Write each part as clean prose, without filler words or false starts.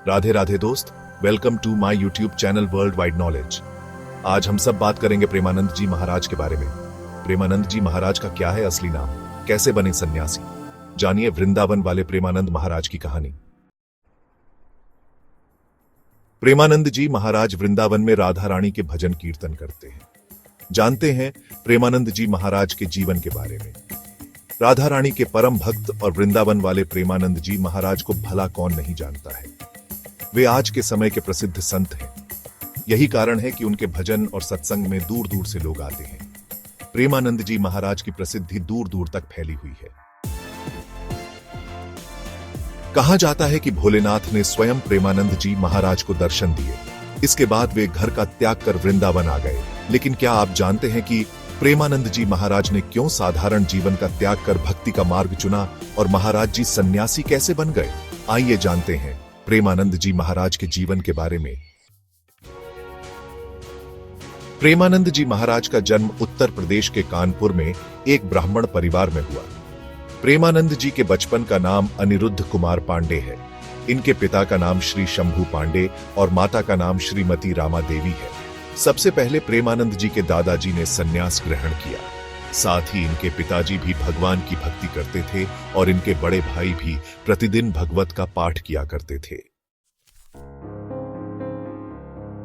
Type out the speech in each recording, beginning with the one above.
राधे राधे दोस्त, welcome to my YouTube channel world wide knowledge. आज हम सब बात करेंगे प्रेमानंद जी महाराज के बारे में। प्रेमानंद जी महाराज का क्या है असली नाम, कैसे बने सन्यासी, जानिए वृंदावन वाले प्रेमानंद महाराज की कहानी। प्रेमानंद जी महाराज वृंदावन में राधा रानी के भजन कीर्तन करते हैं। जानते हैं प्रेमानंद जी महाराज के जीवन के बारे में। राधा रानी के परम भक्त और वृंदावन वाले प्रेमानंद जी महाराज को भला कौन नहीं जानता है। वे आज के समय के प्रसिद्ध संत हैं। यही कारण है कि उनके भजन और सत्संग में दूर दूर से लोग आते हैं। प्रेमानंद जी महाराज की प्रसिद्धि दूर दूर तक फैली हुई है। कहा जाता है कि भोलेनाथ ने स्वयं प्रेमानंद जी महाराज को दर्शन दिए। इसके बाद वे घर का त्याग कर वृंदावन आ गए। लेकिन क्या आप जानते हैं कि प्रेमानंद जी महाराज ने क्यों साधारण जीवन का त्याग कर भक्ति का मार्ग चुना और महाराज जी सन्यासी कैसे बन गए? आइए जानते हैं प्रेमानंद जी महाराज के जीवन के बारे में। प्रेमानंद जी महाराज का जन्म उत्तर प्रदेश के कानपुर में एक ब्राह्मण परिवार में हुआ। प्रेमानंद जी के बचपन का नाम अनिरुद्ध कुमार पांडे है। इनके पिता का नाम श्री शंभू पांडे और माता का नाम श्रीमती रामा देवी है। सबसे पहले प्रेमानंद जी के दादाजी ने सन्यास ग्रहण किया। साथ ही इनके पिताजी भी भगवान की भक्ति करते थे और इनके बड़े भाई भी प्रतिदिन भगवत का पाठ किया करते थे।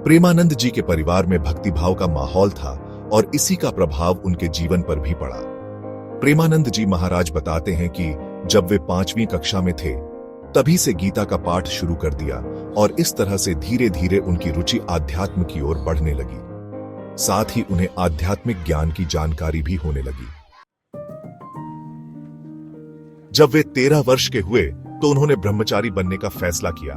प्रेमानंद जी के परिवार में भक्तिभाव का माहौल था और इसी का प्रभाव उनके जीवन पर भी पड़ा। प्रेमानंद जी महाराज बताते हैं कि जब वे 5वीं कक्षा में थे तभी से गीता का पाठ शुरू कर दिया और इस तरह से धीरे धीरे उनकी रुचि आध्यात्म की ओर बढ़ने लगी। साथ ही उन्हें आध्यात्मिक ज्ञान की जानकारी भी होने लगी। जब वे 13 वर्ष के हुए तो उन्होंने ब्रह्मचारी बनने का फैसला किया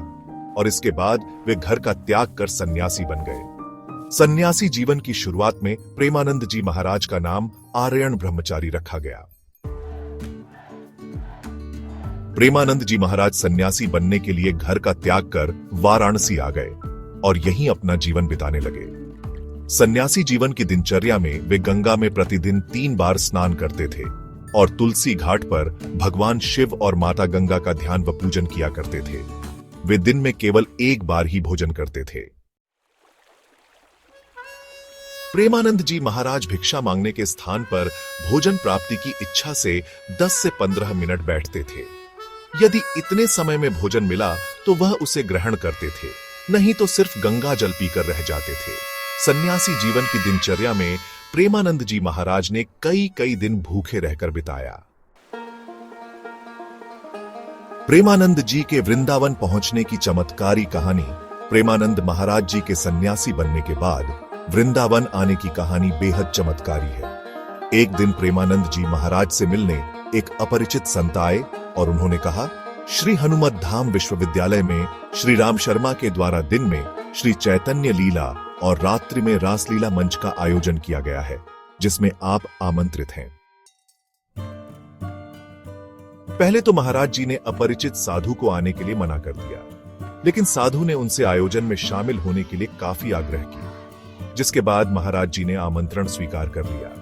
और इसके बाद वे घर का त्याग कर सन्यासी बन गए। सन्यासी जीवन की शुरुआत में प्रेमानंद जी महाराज का नाम आर्यन ब्रह्मचारी रखा गया। प्रेमानंद जी महाराज सन्यासी बनने के लिए घर का त्याग कर वाराणसी आ गए और यहीं अपना जीवन बिताने लगे। सन्यासी जीवन की दिनचर्या में वे गंगा में प्रतिदिन 3 बार स्नान करते थे और तुलसी घाट पर भगवान शिव और माता गंगा का ध्यान व पूजन किया करते थे। वे दिन में केवल 1 बार ही भोजन करते थे। प्रेमानंद जी महाराज भिक्षा मांगने के स्थान पर भोजन प्राप्ति की इच्छा से 10 से 15 मिनट बैठते थे। यदि इतने समय में भोजन मिला तो वह उसे ग्रहण करते थे, नहीं तो सिर्फ गंगा जल पीकर रह जाते थे। सन्यासी जीवन की दिनचर्या में प्रेमानंद जी महाराज ने कई दिन भूखे रहकर बिताया। प्रेमानंद जी के वृंदावन पहुंचने की चमत्कारी कहानी। प्रेमानंद महाराज जी के सन्यासी बनने के बाद वृंदावन आने की कहानी बेहद चमत्कारी है। एक दिन प्रेमानंद जी महाराज से मिलने एक अपरिचित संत आए और उन्होंने कहा, श्री हनुमत धाम विश्वविद्यालय में श्री राम शर्मा के द्वारा दिन में श्री चैतन्य लीला और रात्रि में रासलीला मंच का आयोजन किया गया है, जिसमें आप आमंत्रित हैं। पहले तो महाराज जी ने अपरिचित साधु को आने के लिए मना कर दिया, लेकिन साधु ने उनसे आयोजन में शामिल होने के लिए काफी आग्रह किया, जिसके बाद महाराज जी ने आमंत्रण स्वीकार कर लिया।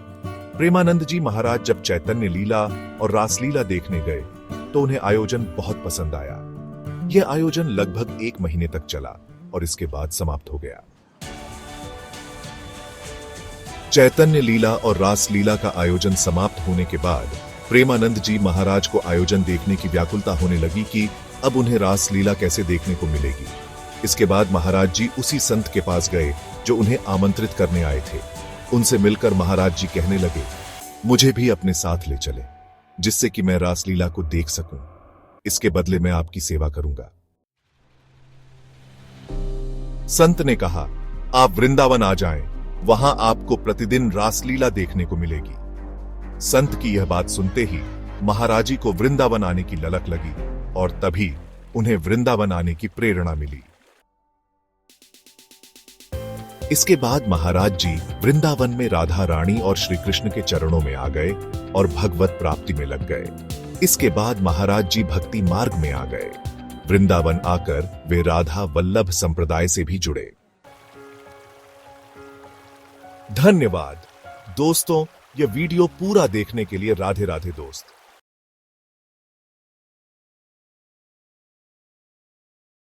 प्रेमानंद जी महाराज जब चैतन्य लीला और रासलीला देखने गए तो उन्हें आयोजन बहुत पसंद आया। यह आयोजन लगभग 1 महीने तक चला और इसके बाद समाप्त हो गया। चैतन्य लीला और रासलीला का आयोजन समाप्त होने के बाद प्रेमानंद जी महाराज को आयोजन देखने की व्याकुलता होने लगी कि अब उन्हें रासलीला कैसे देखने को मिलेगी। इसके बाद महाराज जी उसी संत के पास गए जो उन्हें आमंत्रित करने आए थे। उनसे मिलकर महाराज जी कहने लगे, मुझे भी अपने साथ ले चले, जिससे कि मैं रासलीला को देख सकूं। इसके बदले मैं आपकी सेवा करूंगा। संत ने कहा, आप वृंदावन आ जाएं, वहां आपको प्रतिदिन रासलीला देखने को मिलेगी। संत की यह बात सुनते ही महाराज जी को वृंदावन आने की ललक लगी और तभी उन्हें वृंदावन आने की प्रेरणा मिली। इसके बाद महाराज जी वृंदावन में राधा रानी और श्री कृष्ण के चरणों में आ गए और भगवत प्राप्ति में लग गए। इसके बाद महाराज जी भक्ति मार्ग में आ गए। वृंदावन आकर वे राधा वल्लभ संप्रदाय से भी जुड़े। धन्यवाद दोस्तों, यह वीडियो पूरा देखने के लिए राधे राधे दोस्त।